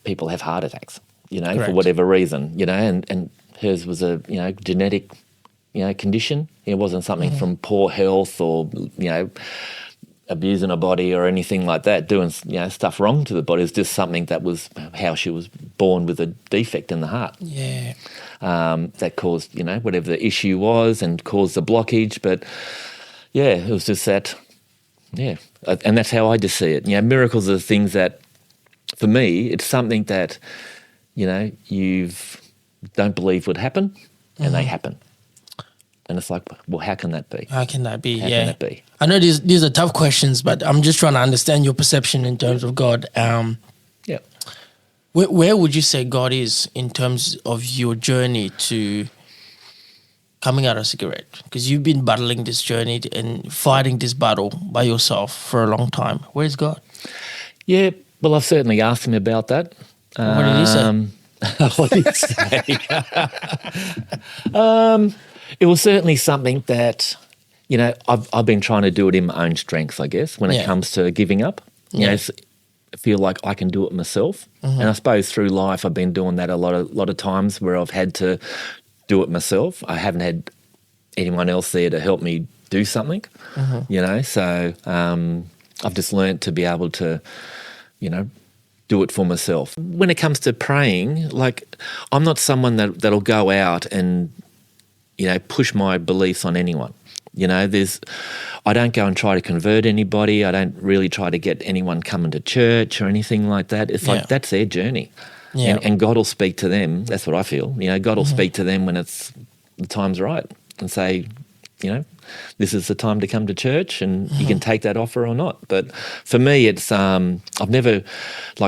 people have heart attacks, Correct. for whatever reason, and hers was a, genetic, condition. It wasn't something from poor health or, abusing her body or anything like that, doing, stuff wrong to the body. It's just something that was how she was born, with a defect in the heart. Yeah. That caused, whatever the issue was and caused the blockage. But, it was just that, and that's how I just see it. Miracles are things that, for me, it's something that, you don't believe would happen, and they happen. And it's like, well, how can that be? How can that be? How can that be? I know these are tough questions, but I'm just trying to understand your perception in terms of God. Where would you say God is in terms of your journey to coming out of cigarette? Because you've been battling this journey and fighting this battle by yourself for a long time. Where is God? Yeah, well, I've certainly asked him about that. What did he say? What did he say? It was certainly something that, I've been trying to do it in my own strength, I guess, when it comes to giving up. I feel like I can do it myself. And I suppose through life I've been doing that a lot of times where I've had to do it myself. I haven't had anyone else there to help me do something, So I've just learnt to be able to, do it for myself. When it comes to praying, like I'm not someone that'll go out and, push my beliefs on anyone. I don't go and try to convert anybody. I don't really try to get anyone coming to church or anything like that. It's like that's their journey. Yeah. And God will speak to them. That's what I feel. God will speak to them when the time's right and say, this is the time to come to church, and you can take that offer or not. But for me, it's I've never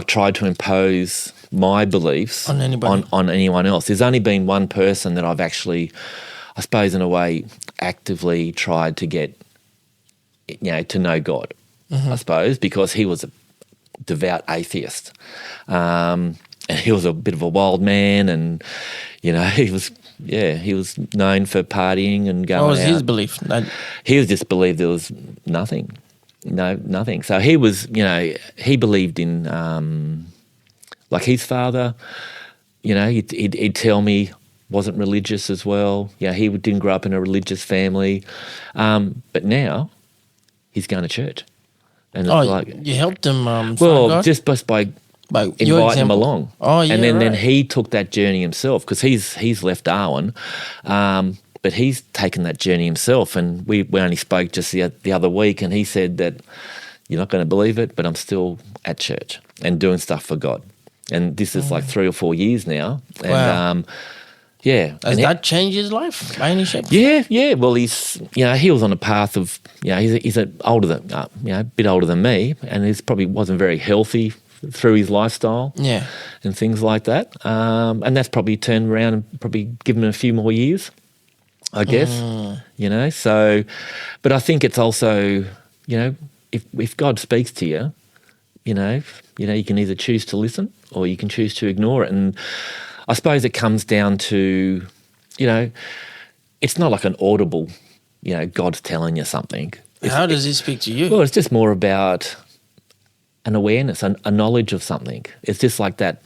tried to impose my beliefs on anybody. on anyone else. There's only been one person that I've actually, I suppose, in a way, actively tried to get, to know God. I suppose, because he was a devout atheist, and he was a bit of a wild man, and he was known for partying and going out. What was his belief? He was just believed there was nothing. So he was, he believed in, his father, he'd tell me wasn't religious as well. He didn't grow up in a religious family. But now he's going to church. And you helped him find God? Just by inviting him along. Oh, yeah, and then he took that journey himself, because he's left Darwin, but he's taken that journey himself. And we only spoke just the other week, and he said that, you're not going to believe it, but I'm still at church and doing stuff for God. And this is 3 or 4 years now. And wow. Has that changed his life by any shape? Yeah. Well, he's, he was on a path of, he's a bit older than me, and he probably wasn't very healthy through his lifestyle, and things like that. And that's probably turned around and probably given him a few more years, I guess. So, but I think it's also, if God speaks to you, you can either choose to listen or you can choose to ignore it. And I suppose it comes down to, it's not like an audible, God's telling you something. How does he speak to you? Well, it's just more about an awareness, a knowledge of something. It's just like that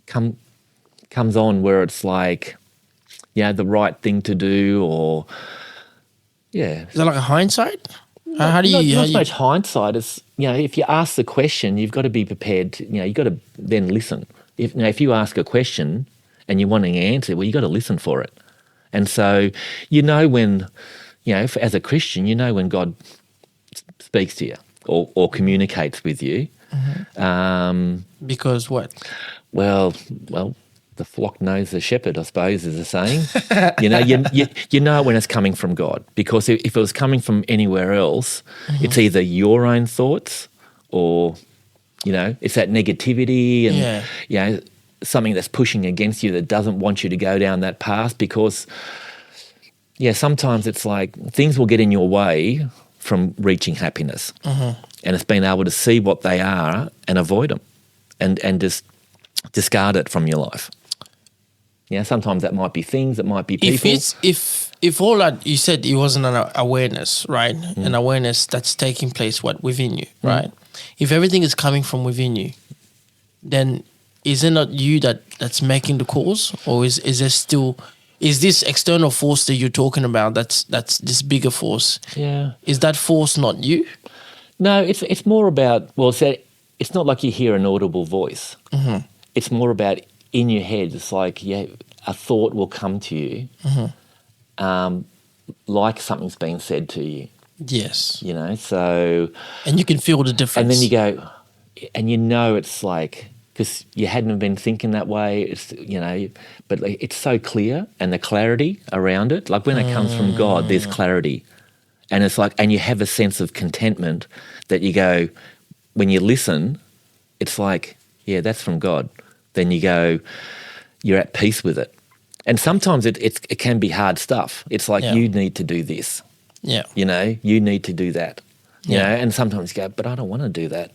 comes on where it's like, the right thing to do, or, Is that like a hindsight? How do you... Not so much hindsight. It's, if you ask the question, you've got to be prepared to, you've got to then listen. If you ask a question and you want an answer, well, you've got to listen for it. And so, when, as a Christian, when God speaks to you or communicates with you. Because what? Well, the flock knows the shepherd, I suppose, is the saying. you know when it's coming from God, because if it was coming from anywhere else, it's either your own thoughts or, it's that negativity and, something that's pushing against you that doesn't want you to go down that path, because, sometimes it's like things will get in your way from reaching happiness. And it's being able to see what they are and avoid them and just discard it from your life. Sometimes that might be things, it might be people. If all that you said, it wasn't an awareness, right? An awareness that's taking place within you, right? If everything is coming from within you, then is it not you that's making the calls, or is there still, is this external force that you're talking about that's this bigger force? Yeah. Is that force not you? No, it's more about, it's not like you hear an audible voice. It's more about in your head. It's like, a thought will come to you, like something's been said to you. Yes. So... And you can feel the difference. And then you go, and it's like, because you hadn't been thinking that way, it's, but it's so clear, and the clarity around it, like when it comes from God, there's clarity. And it's like, and you have a sense of contentment that you go, when you listen, it's like, that's from God. Then you go, you're at peace with it. And sometimes it can be hard stuff. It's like, you need to do this. Yeah. You need to do that. And sometimes you go, but I don't want to do that.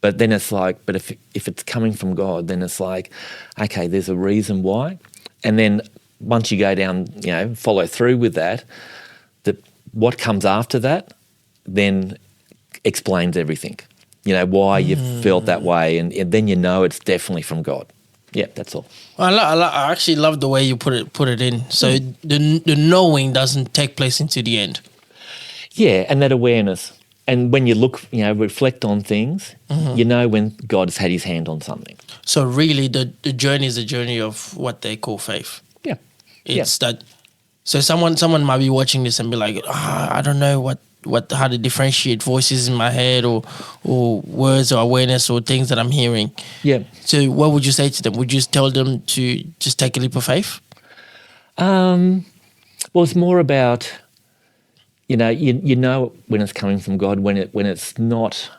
But then it's like, but if it's coming from God, then it's like, okay, there's a reason why. And then once you go down, follow through with that, what comes after that then explains everything. Why you felt that way, and then it's definitely from God. Yeah, that's all. I actually love the way you put it in. So the knowing doesn't take place into the end. Yeah, and that awareness. And when you look, reflect on things, when God has had his hand on something. So really the journey is a journey of what they call faith. Yeah. It's that. So someone might be watching this and be like, I don't know how to differentiate voices in my head or words or awareness or things that I'm hearing. Yeah. So what would you say to them? Would you just tell them to just take a leap of faith? Well, it's more about, you know when it's coming from God, when it's not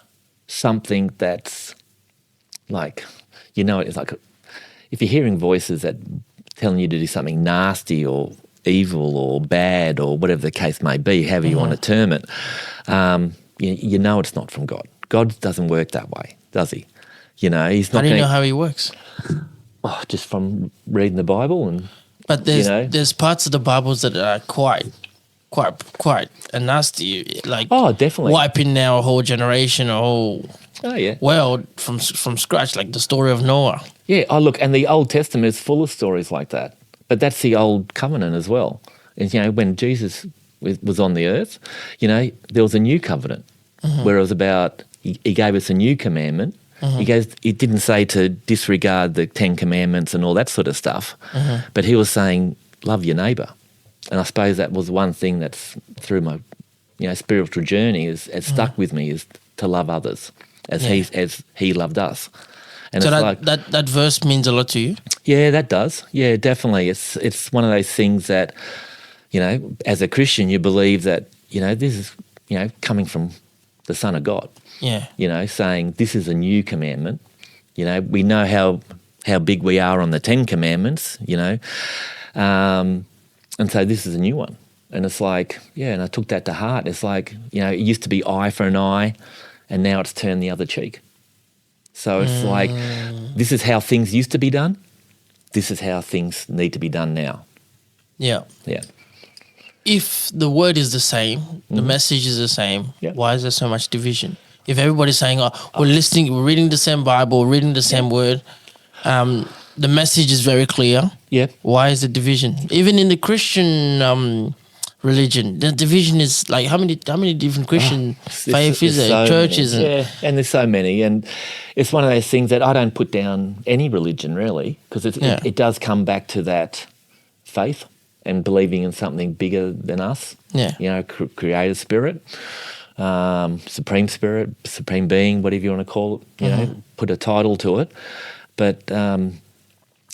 something that's like, it's like if you're hearing voices that telling you to do something nasty or evil or bad or whatever the case may be, however you want to term it, it's not from God. God doesn't work that way, does he? He's not. How do you know how he works? Just from reading the Bible But there's parts of the Bibles that are quite nasty, like definitely wiping now a whole generation, a whole world from scratch, like the story of Noah. Yeah. Oh, look, and the Old Testament is full of stories like that. But that's the Old Covenant as well. And when Jesus was on the earth, there was a new covenant where it was about he gave us a new commandment. He didn't say to disregard the 10 Commandments and all that sort of stuff, but he was saying, love your neighbour. And I suppose that was one thing that's through my spiritual journey has stuck with me, is to love others as he loved us. And so it's that verse means a lot to you? Yeah, that does. Yeah, definitely. It's one of those things that, as a Christian, you believe that, this is, coming from the Son of God. Yeah. Saying this is a new commandment. We know how big we are on the 10 Commandments, and so this is a new one. And it's like, and I took that to heart. It's like, it used to be eye for an eye, and now it's turned the other cheek. So it's like, this is how things used to be done. This is how things need to be done now. Yeah. Yeah. If the word is the same, the message is the same, why is there so much division? If everybody's saying, we're listening, we're reading the same Bible, reading the same word, the message is very clear. Yeah. Why is the division? Even in the Christian religion, the division is like how many different Christian faith is there? So Churches many. And there's so many, and it's one of those things that I don't put down any religion really, because it does come back to that faith and believing in something bigger than us. Yeah. Creator spirit, supreme spirit, supreme being, whatever you want to call it. Put a title to it, but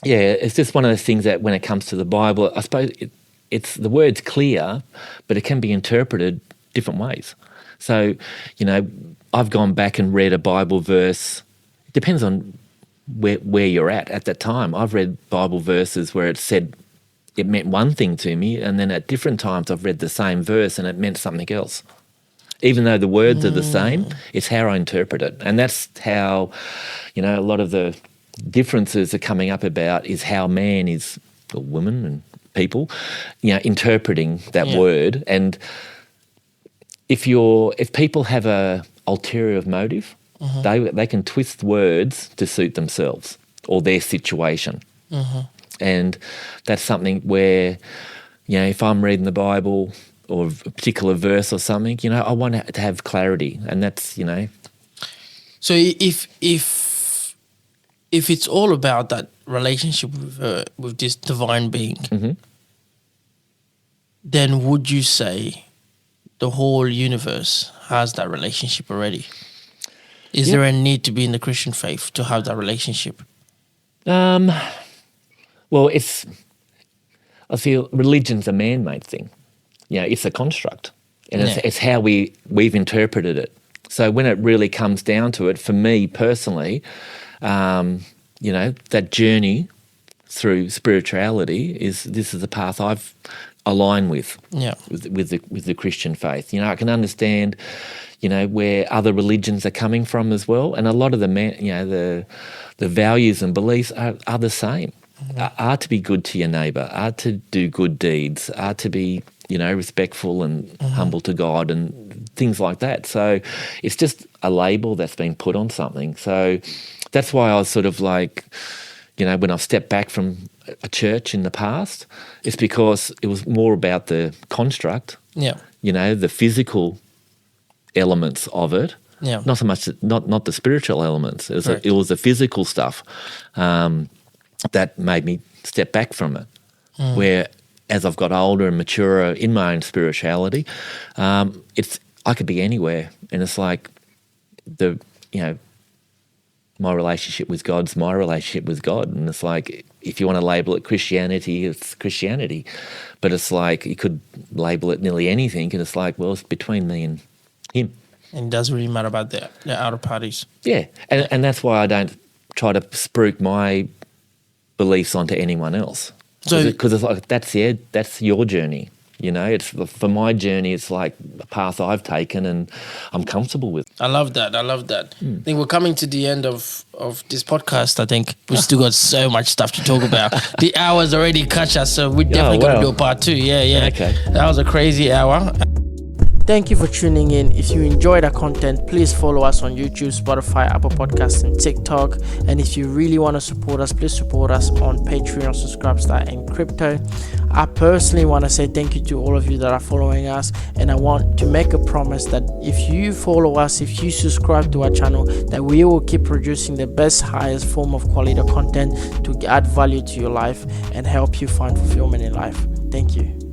it's just one of those things that when it comes to the Bible, I suppose it's the word's clear, but it can be interpreted different ways. So, I've gone back and read a Bible verse. It depends on where you're at that time. I've read Bible verses where it meant one thing to me, and then at different times I've read the same verse and it meant something else. Even though the words are the same, it's how I interpret it. And that's how, a lot of the differences are coming up about is how man is, or woman and people, interpreting that word. And if people have a ulterior motive, they can twist words to suit themselves or their situation. And that's something where, if I'm reading the Bible or a particular verse or something, I want to have clarity, and that's, So if it's all about that relationship with this divine being, then would you say the whole universe has that relationship already? Is there a need to be in the Christian faith to have that relationship? Well, I feel religion's a man-made thing. It's a construct, and it's how we've interpreted it. So when it really comes down to it, for me personally, that journey through spirituality this is the path I've aligned with the Christian faith. I can understand, where other religions are coming from as well, and a lot of the values and beliefs are the same. Are to be good to your neighbour, are to do good deeds, are to be respectful and humble to God and things like that. So it's just a label that's been put on something. So that's why I was sort of like, when I've stepped back from a church in the past, it's because it was more about the construct, the physical elements of it, not so much, not the spiritual elements. It was the physical stuff that made me step back from it. Where as I've got older and maturer in my own spirituality, I could be anywhere, and it's like my relationship with God's my relationship with God, and it's like if you want to label it Christianity, it's Christianity, but it's like you could label it nearly anything, and it's like, well, it's between me and Him. And it doesn't really matter about the outer parties. Yeah, and that's why I don't try to spruik my beliefs onto anyone else, because it's like that's your journey. It's for my journey. It's like a path I've taken and I'm comfortable with. I love that. I think we're coming to the end of this podcast. I think we've still got so much stuff to talk about. The hour's already cut us, so we're definitely going to do a part 2. Yeah. Okay. That was a crazy hour. Thank you for tuning in. If you enjoyed our content, please follow us on YouTube, Spotify, Apple Podcasts, and TikTok. And if you really want to support us, please support us on Patreon, Subscribestar, and Crypto. I personally want to say thank you to all of you that are following us, and I want to make a promise that if you follow us, if you subscribe to our channel, that we will keep producing the best, highest form of quality content to add value to your life and help you find fulfillment in life. Thank you.